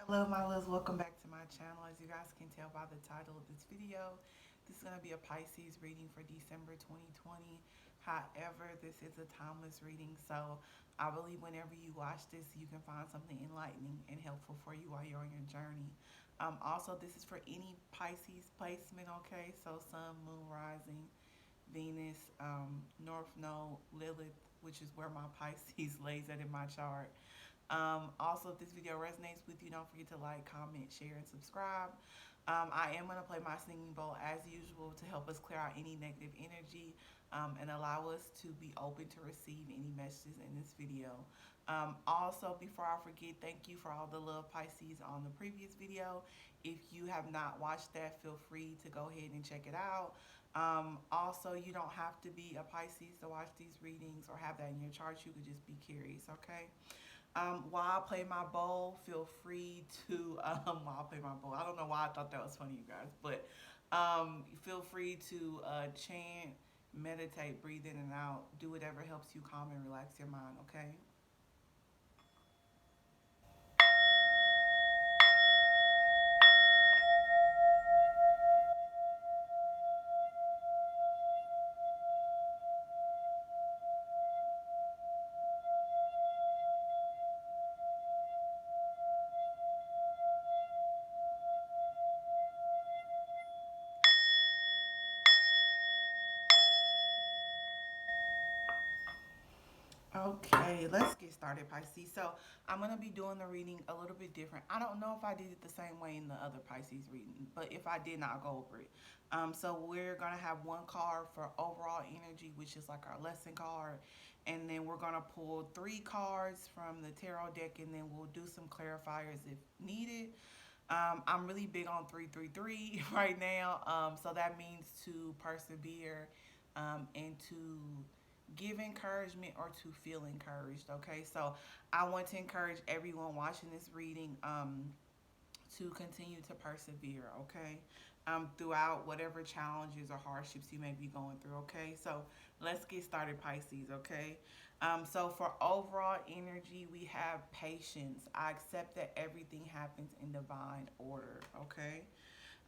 Hello my loves, welcome back to my channel. As you guys can tell by the title of this video, this is going to be a Pisces reading for December 2020. However, this is a timeless reading, so I believe whenever you watch this, you can find something enlightening and helpful for you while you're on your journey. Also, this is for any Pisces placement, okay? So Sun, Moon, Rising, Venus, North Node, Lilith, which is where my Pisces lays at in my chart. Also, if this video resonates with you, don't forget to like, comment, share, and subscribe. I am going to play my singing bowl as usual to help us clear out any negative energy and allow us to be open to receive any messages in this video. Also, before I forget, thank you for all the love, Pisces, on the previous video. If you have not watched that, feel free to go ahead and check it out. Also, you don't have to be a Pisces to watch these readings or have that in your chart. You could just be curious, okay? While I play my bowl, feel free to, while I play my bowl, I don't know why I thought that was funny, you guys, but feel free to chant, meditate, breathe in and out, do whatever helps you calm and relax your mind, okay? Okay, let's get started, Pisces. So I'm gonna be doing the reading a little bit different. I don't know if I did it the same way in the other Pisces reading, but if I did not, I'll go over it. So we're gonna have one card for overall energy, which is like our lesson card, and then we're gonna pull three cards from the tarot deck, and then we'll do some clarifiers if needed. I'm really big on 333 right now, so that means to persevere and to give encouragement or to feel encouraged. Okay, so I want to encourage everyone watching this reading to continue to persevere. Okay, throughout whatever challenges or hardships you may be going through. Okay, so let's get started, Pisces. Okay, so for overall energy, we have patience. I accept that everything happens in divine order. Okay.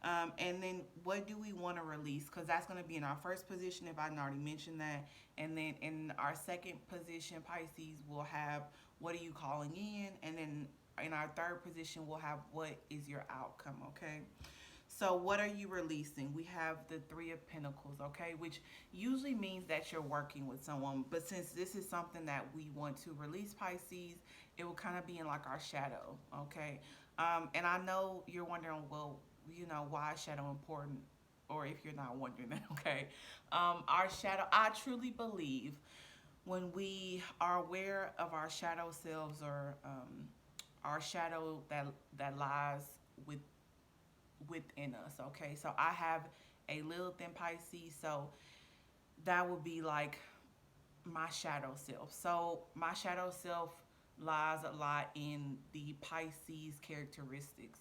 And then what do we want to release? Because that's going to be in our first position, if I didn't already mentioned that. And then in our second position, Pisces, will have what are you calling in? And then in our third position, we'll have what is your outcome, okay? So, what are you releasing? We have the Three of Pentacles, okay, which usually means that you're working with someone. But since this is something that we want to release, Pisces, it will kind of be in like our shadow, okay? And I know you're wondering, well, why is shadow important? Or if you're not wondering that, okay? Our shadow, I truly believe when we are aware of our shadow selves or our shadow that lies with within us. Okay, so I have a Lilith in Pisces, so that would be like my shadow self. So my shadow self lies a lot in the Pisces characteristics,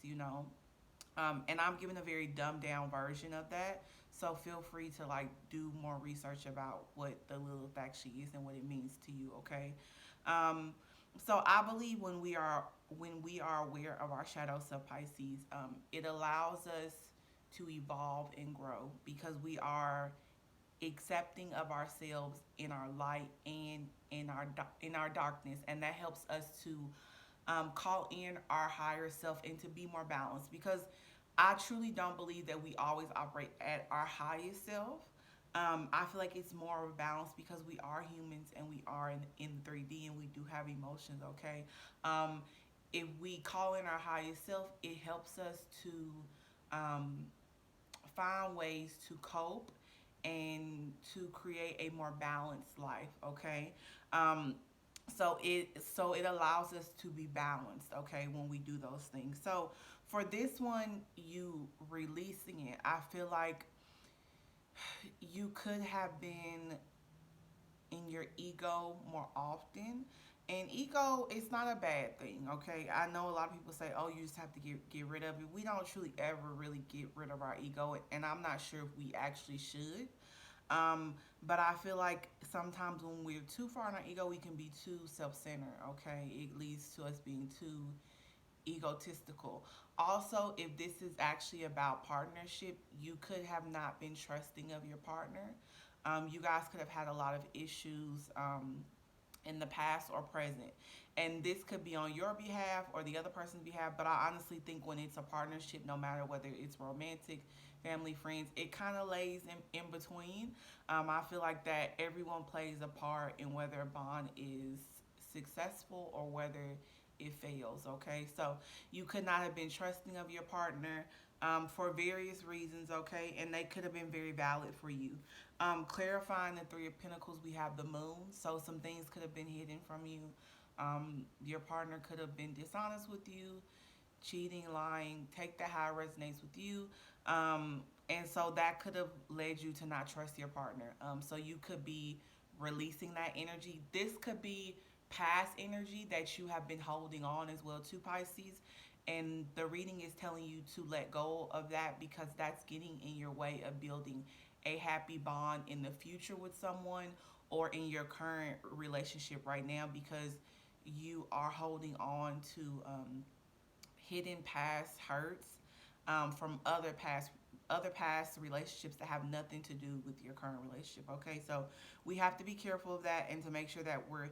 and I'm giving a very dumbed down version of that. So feel free to like do more research about what the Lilith actually is and what it means to you. Okay. Um, so I believe when we are aware of our shadow self, Pisces, it allows us to evolve and grow because we are accepting of ourselves in our light and in our darkness, and that helps us to call in our higher self and to be more balanced because I truly don't believe that we always operate at our highest self. I feel like it's more of a balance because we are humans and we are in 3D and we do have emotions, okay? Um, if we call in our highest self, it helps us to um, find ways to cope and to create a more balanced life, okay? Um, so it allows us to be balanced, okay, when we do those things. So for this one, you releasing it, I feel like you could have been in your ego more often. And ego is not a bad thing, okay? I know a lot of people say, oh, you just have to get rid of it. We don't truly ever really get rid of our ego, and I'm not sure if we actually should. But I feel like sometimes when we're too far in our ego, we can be too self centered, okay? It leads to us being too egotistical. Also, if this is actually about partnership, you could have not been trusting of your partner. You guys could have had a lot of issues in the past or present. And this could be on your behalf or the other person's behalf, but I honestly think when it's a partnership, no matter whether it's romantic, family, friends, it kind of lays in between. I feel like that everyone plays a part in whether a bond is successful or whether it fails, okay? So you could not have been trusting of your partner for various reasons, okay? And they could have been very valid for you. Clarifying the Three of Pentacles, we have the moon. So some things could have been hidden from you. Your partner could have been dishonest with you, cheating, lying. Take that how it resonates with you. And so that could have led you to not trust your partner. So you could be releasing that energy. This could be past energy that you have been holding on as well to, Pisces. And the reading is telling you to let go of that because that's getting in your way of building a happy bond in the future with someone or in your current relationship right now because you are holding on to hidden past hurts from other past relationships that have nothing to do with your current relationship. Okay, so we have to be careful of that and to make sure that we're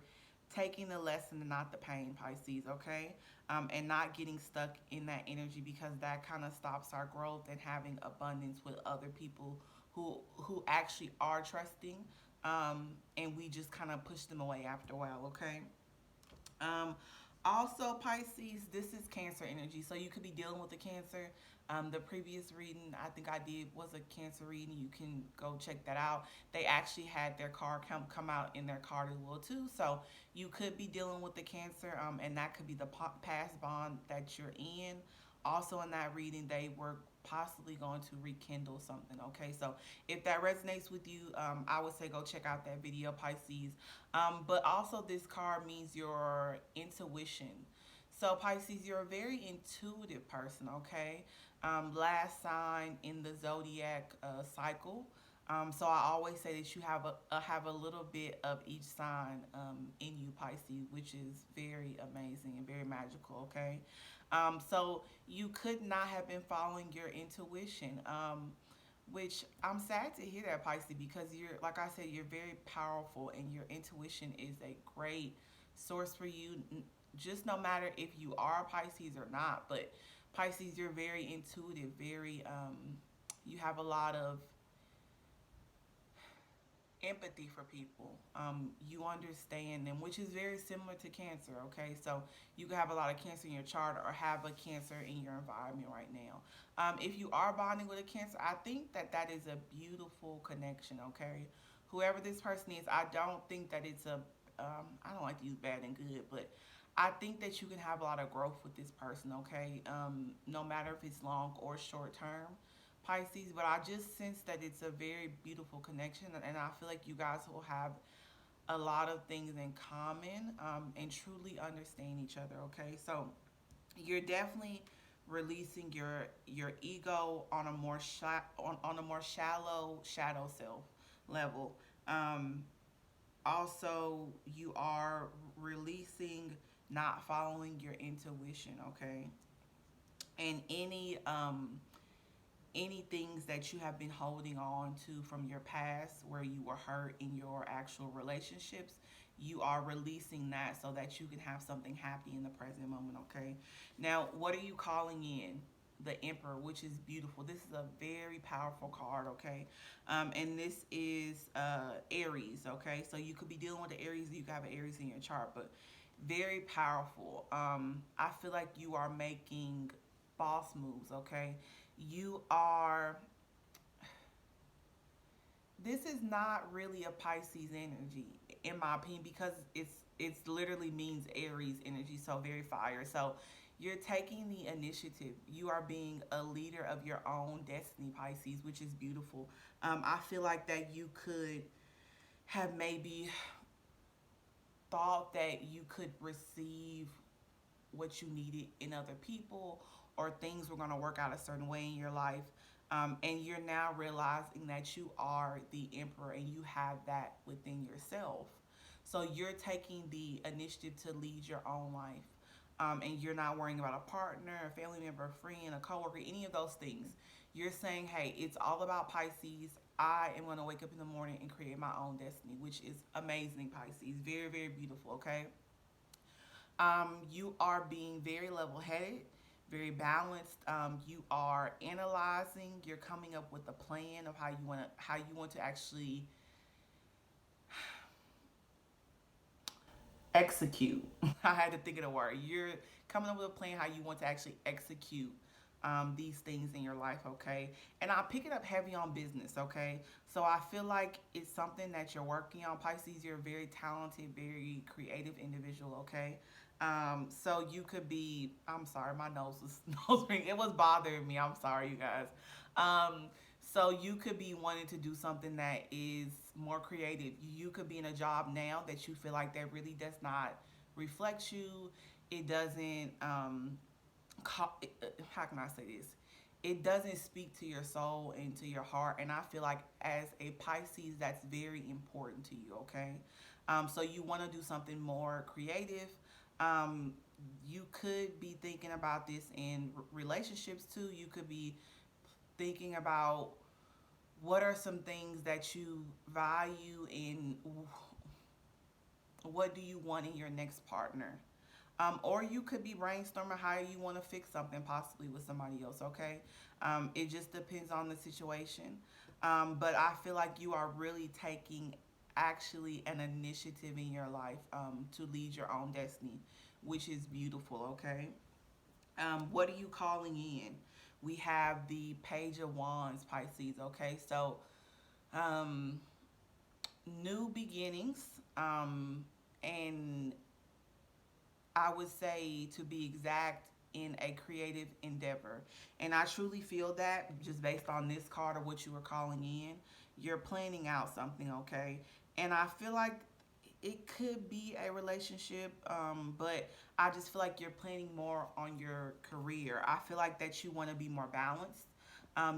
taking the lesson and not the pain, Pisces. Okay, and not getting stuck in that energy because that kind of stops our growth and having abundance with other people who actually are trusting, and we just kind of push them away after a while. Okay. Um, Also, Pisces, this is Cancer energy. So you could be dealing with the Cancer. The previous reading I think I did was a Cancer reading. You can go check that out. They actually had their card come out in their card as well too. So you could be dealing with the Cancer, and that could be the past bond that you're in. Also, in that reading, they were possibly going to rekindle something. Okay, so if that resonates with you, I would say go check out that video, Pisces. But also, this card means your intuition. So, Pisces, you're a very intuitive person, okay? Last sign in the zodiac cycle. So I always say that you have a little bit of each sign in you, Pisces, which is very amazing and very magical. Okay, so you could not have been following your intuition. Which I'm sad to hear that, Pisces, because you're, like I said, you're very powerful and your intuition is a great source for you. Just no matter if you are Pisces or not, but Pisces, you're very intuitive, you have a lot of empathy for people. You understand them, which is very similar to Cancer. Okay, so you could have a lot of Cancer in your chart or have a Cancer in your environment right now. If you are bonding with a Cancer, I think that that is a beautiful connection. Okay, whoever this person is, I don't think that it's a. I don't like to use bad and good, but I think that you can have a lot of growth with this person. Okay, no matter if it's long or short term. Pisces, but I just sense that it's a very beautiful connection, and I feel like you guys will have a lot of things in common and truly understand each other. Okay, so you're definitely releasing your ego on a more on a more shallow shadow self level. Um, Also, you are releasing not following your intuition. Okay, and any things that you have been holding on to from your past where you were hurt in your actual relationships, you are releasing that so that you can have something happy in the present moment. Okay, now what are you calling in? The Emperor, which is beautiful. This is a very powerful card. Okay, and this is Aries. Okay, so you could be dealing with the Aries, you could have an Aries in your chart, but very powerful. I feel like you are making boss moves. Okay, you are, this is not really a Pisces energy in my opinion because it's literally means Aries energy, so very fire. So you're taking the initiative, you are being a leader of your own destiny, Pisces, which is beautiful. I feel like that you could have maybe thought that you could receive what you needed in other people or things were going to work out a certain way in your life. And you're now realizing that you are the emperor and you have that within yourself. So you're taking the initiative to lead your own life. and you're not worrying about a partner, a family member, a friend, a coworker, any of those things. You're saying, hey, it's all about Pisces. I am going to wake up in the morning and create my own destiny, which is amazing, Pisces. Very, very beautiful, okay? You are being very level headed, very balanced. You are analyzing. You're coming up with a plan of how you want to actually execute. I had to think of the word. You're coming up with a plan how you want to actually execute these things in your life, okay? And I pick it up heavy on business, okay? So I feel like it's something that you're working on. Pisces, you're a very talented, very creative individual, okay? So you could be, I'm sorry, my nose was nose ring. It was bothering me. I'm sorry, you guys. Um, so you could be wanting to do something that is more creative. You could be in a job now that you feel like that really does not reflect you. It doesn't. How can I say this? It doesn't speak to your soul and to your heart. And I feel like as a Pisces, that's very important to you. Okay, so you want to do something more creative. Um, you could be thinking about this in relationships too. You could be thinking about what are some things that you value and what do you want in your next partner. Or you could be brainstorming how you want to fix something possibly with somebody else, okay? It just depends on the situation. But I feel like you are really taking actually an initiative in your life to lead your own destiny, which is beautiful, okay? What are you calling in? We have the Page of Wands, Pisces, okay? So um, new beginnings, and I would say to be exact, in a creative endeavor. And I truly feel that just based on this card or what you were calling in, you're planning out something, okay? And I feel like it could be a relationship, but I just feel like you're planning more on your career. I feel like that you want to be more balanced.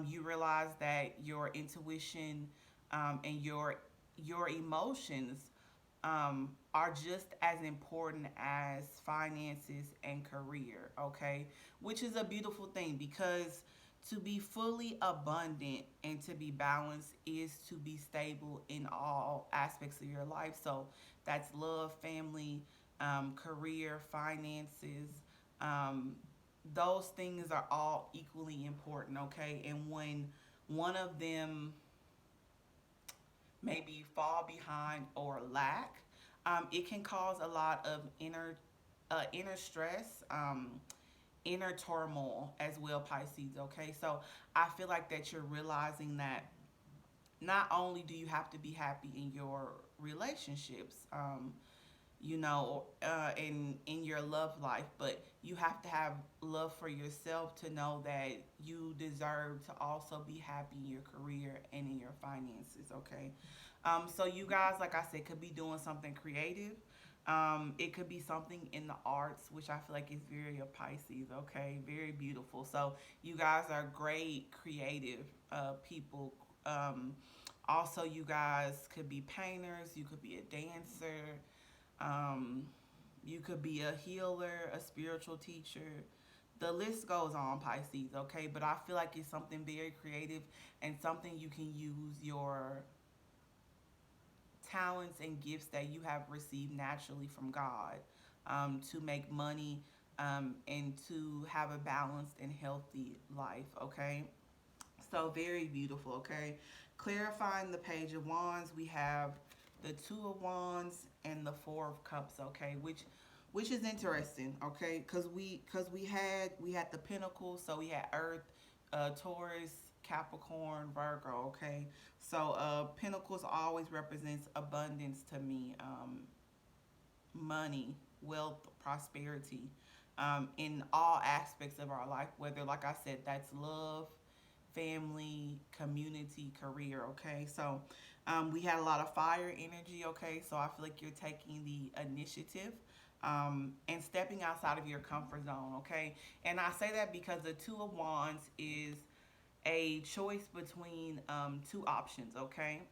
You realize that your intuition and your emotions are just as important as finances and career, okay? Which is a beautiful thing because to be fully abundant and to be balanced is to be stable in all aspects of your life. So that's love, family, career, finances. Um, those things are all equally important, okay? And when one of them maybe fall behind or lack, it can cause a lot of inner stress, inner turmoil as well, Pisces. Okay, so I feel like that you're realizing that not only do you have to be happy in your relationships, in your love life, but you have to have love for yourself to know that you deserve to also be happy in your career and in your finances. Okay, so you guys, like I said, could be doing something creative. It could be something in the arts, which I feel like is very a Pisces. Okay, very beautiful. So you guys are great creative people. Also, you guys could be painters. You could be a dancer. Um, you could be a healer, a spiritual teacher. The list goes on, Pisces, okay? But I feel like it's something very creative and something you can use your talents and gifts that you have received naturally from God to make money and to have a balanced and healthy life, okay? So very beautiful, okay? Clarifying the Page of Wands, we have the Two of Wands and the Four of Cups, okay? Which is interesting, okay? Cuz we had the Pentacles, so we had Earth, Taurus, Capricorn, Virgo, okay? So Pentacles always represents abundance to me. Money, wealth, prosperity in all aspects of our life, whether, like I said, that's love, family, community, career, okay? So we had a lot of fire energy, okay? So I feel like you're taking the initiative and stepping outside of your comfort zone, okay? And I say that because the Two of Wands is a choice between two options, okay?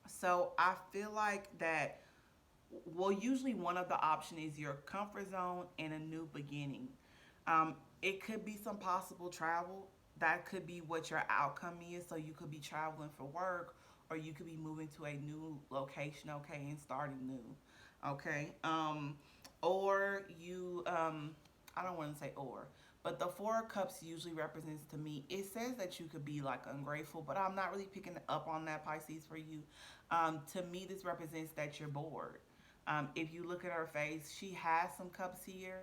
So I feel like that well, usually one of the option is your comfort zone and a new beginning. It could be some possible travel. That could be what your outcome is. So you could be traveling for work, or you could be moving to a new location, okay, and starting new, okay. Or you, I don't want to say or, but the Four of Cups usually represents to me. It says that you could be like ungrateful, but I'm not really picking up on that, Pisces, for you. To me, this represents that you're bored. If you look at her face, she has some cups here,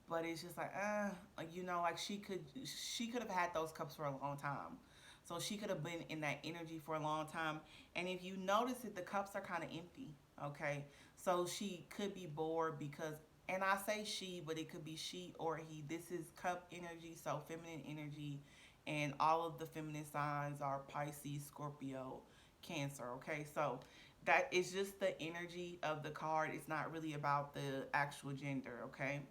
but it's just like like she could have had those cups for a long time. So she could have been in that energy for a long time. And if you notice it, the cups are kind of empty. Okay, so she could be bored because, and I say she, but it could be she or he. This is cup energy, so feminine energy, and all of the feminine signs are Pisces, Scorpio, Cancer. Okay, so that is just the energy of the card. It's not really about the actual gender. Okay.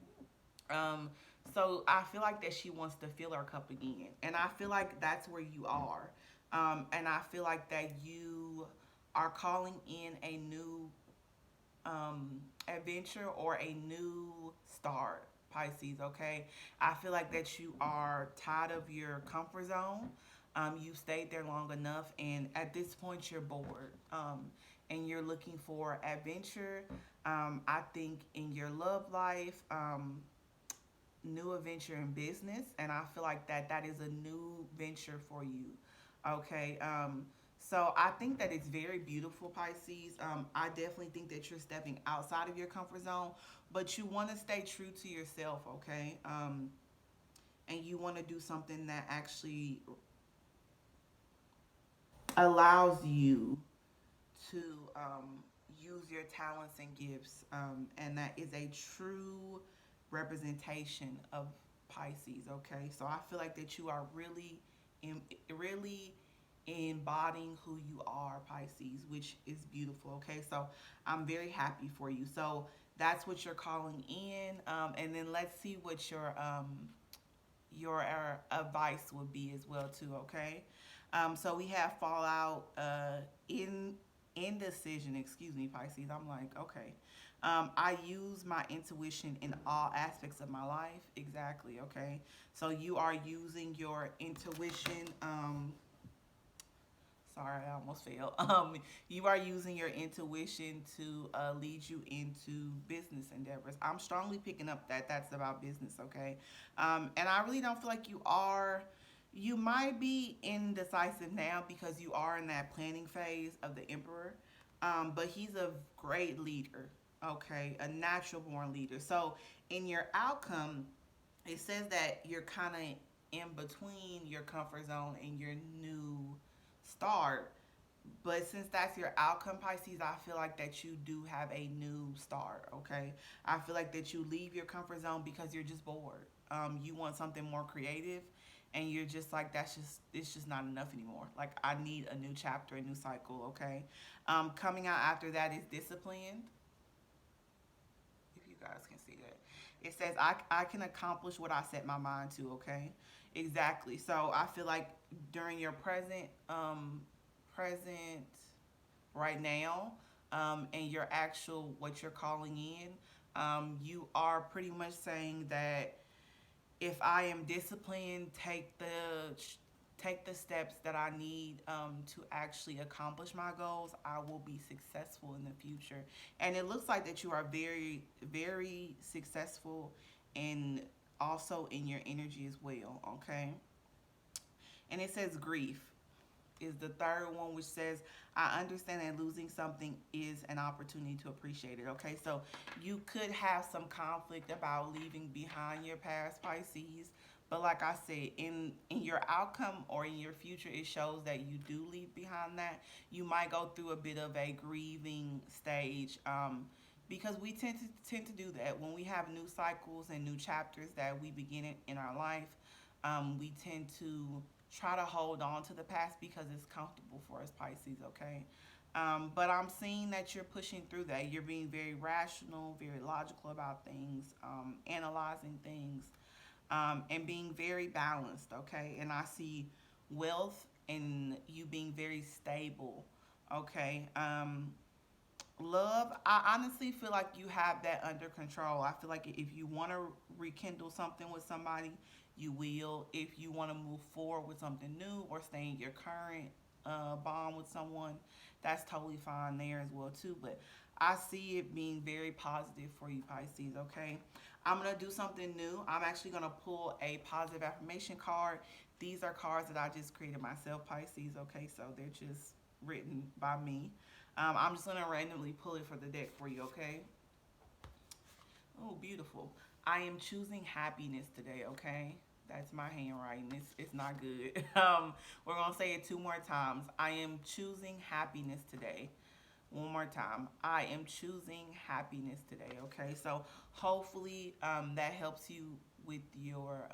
Um, so I feel like that she wants to fill her cup again, and I feel like that's where you are. And I feel like that you are calling in a new adventure or a new start, Pisces. Okay, I feel like that you are tired of your comfort zone. You've stayed there long enough, and at this point, you're bored. And you're looking for adventure. I think in your love life. New adventure in business, and I feel like that is a new venture for you. Okay. So I think that it's very beautiful, Pisces. I definitely think that you're stepping outside of your comfort zone, but you want to stay true to yourself. Okay. And you want to do something that actually allows you to use your talents and gifts, and that is a true representation of Pisces. Okay, so I feel like that you are really embodying who you are, Pisces, which is beautiful. Okay, so I'm very happy for you. So that's what you're calling in, and then let's see what your advice would be as well too. Okay, so we have fallout, in indecision. Excuse me, Pisces. I'm like, okay. I use my intuition in all aspects of my life. Exactly. Okay. So you are using your intuition. Sorry, I almost failed. You are using your intuition to lead you into business endeavors. I'm strongly picking up that that's about business, okay? And I really don't feel like you are. You might be indecisive now because you are in that planning phase of the Emperor, but he's a great leader, okay? A natural born leader. So in your outcome, it says that you're kind of in between your comfort zone and your new start. But since that's your outcome, Pisces, I feel like that you do have a new start. Okay, I feel like that you leave your comfort zone because you're just bored. You want something more creative, and you're just like, it's just not enough anymore. Like, I need a new chapter, a new cycle. Okay, coming out after that is disciplined. If you guys can see that, it says I can accomplish what I set my mind to. Okay, exactly. So I feel like during your present right now, and your actual what you're calling in, you are pretty much saying that if I am disciplined, take the steps that I need, to actually accomplish my goals, I will be successful in the future. And it looks like that you are very, very successful, and also in your energy as well. Okay, and it says grief is the third one, which says, I understand that losing something is an opportunity to appreciate it. Okay, so you could have some conflict about leaving behind your past, Pisces. But like I said, in your outcome or in your future, it shows that you do leave behind that. You might go through a bit of a grieving stage, because we tend to do that when we have new cycles and new chapters that we begin in our life. We tend to try to hold on to the past because it's comfortable for us, Pisces. Okay, but I'm seeing that you're pushing through that. You're being very rational, very logical about things, analyzing things, and being very balanced. Okay, and I see wealth and you being very stable. Okay, Love, I honestly feel like you have that under control. I feel like if you want to rekindle something with somebody, you will. If you want to move forward with something new or stay in your current bond with someone, that's totally fine there as well too. But I see it being very positive for you, Pisces. Okay, I'm gonna do something new. I'm actually gonna pull a positive affirmation card. These are cards that I just created myself, Pisces. Okay, so they're just written by me. I'm just gonna randomly pull it for the deck for you, okay? Oh, beautiful. I am choosing happiness today, okay? That's my handwriting. It's not good. We're gonna say it two more times. I am choosing happiness today. One more time. I am choosing happiness today, okay? So hopefully that helps you with your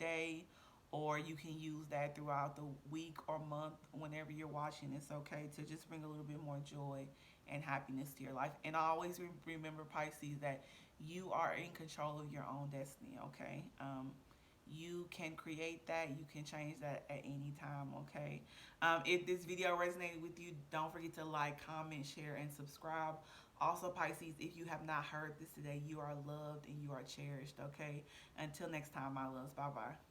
day, or you can use that throughout the week or month whenever you're watching this, okay? To just bring a little bit more joy and happiness to your life. And always remember, Pisces, that you are in control of your own destiny, okay? You can create that, you can change that at any time, okay? If this video resonated with you, don't forget to like, comment, share, and subscribe. Also, Pisces, if you have not heard this today, you are loved and you are cherished, okay? Until next time, my loves. Bye bye.